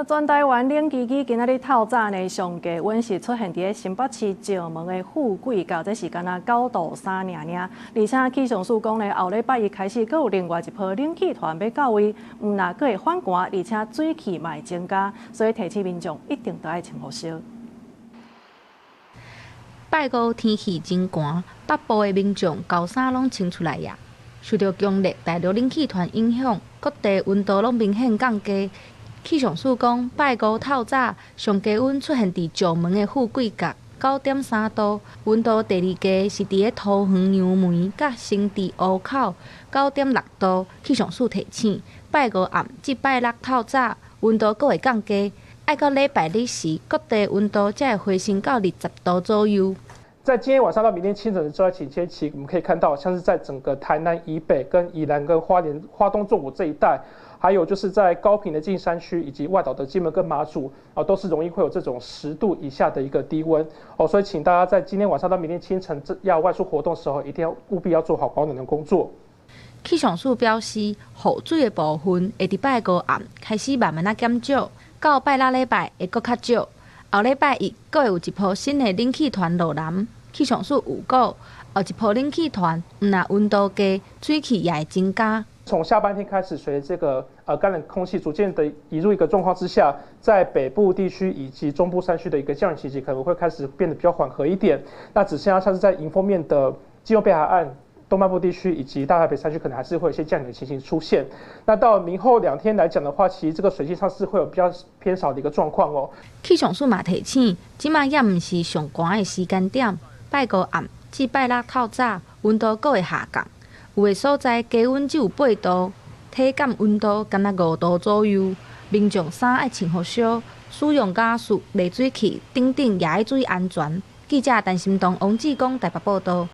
全台湾冷气机今仔日透早呢，上低温是出现伫新北市石门的富贵角，这是敢若9度3尔。而且气象署讲呢，后礼拜一开始，阁有另外一波冷气团要到位，毋但阁会反寒，而且水汽嘛会增加，所以提醒民众一定都要穿好烧。拜五天气真寒，北部的民众高衫拢穿出来呀。受到强烈大陆冷气团影响，各地温度拢明显降低。气象署讲，拜五透早上低温出现伫石门的富贵角9.3度，温度第二低是伫个桃园杨梅甲新地湖口9.6度。气象署提醒，拜五暗至拜六透早温度阁会降低，爱到礼拜日时，各地温度才会回升到20度左右。在今天晚上到明天清晨的这段期间，我们可以看到，像是在整个台南以北、跟宜兰、跟花东纵谷这一带，还有就是在高屏的近山区以及外岛的金门跟马祖都是容易会有这种10度以下的一个低温所以请大家在今天晚上到明天清晨要外出活动的时候，一定要务必要做好保暖的工作。气象署表示，雨水的部分会伫拜五暗开始慢慢减少，到拜六礼拜会阁较少。后礼拜一，阁会有一波新的冷气团落南。气象署预告，后一波冷气团，毋但温度低，水汽也会增加。从下半天开始，随着这个干冷空气逐渐的移入一个状况之下，在北部地区以及中部山区的一个降雨情形可能会开始变得比较缓和一点。那只剩下像是在迎风面的基隆北海岸、东半部地区以及大台北山区，可能还是会有一些降雨的情形出现。那到明后2天来讲的话，其实这个水汽上是会有比较偏少的一个状况气象署嘛提醒，即卖也毋是上寒的时间点，拜五暗至拜六透早，温度阁会下降。有的所在低温只有8度，体感温度敢若5度左右。民众衫爱穿好烧，使用家具、热水器等等也要注意安全。记者陈心东、王志光台北报道。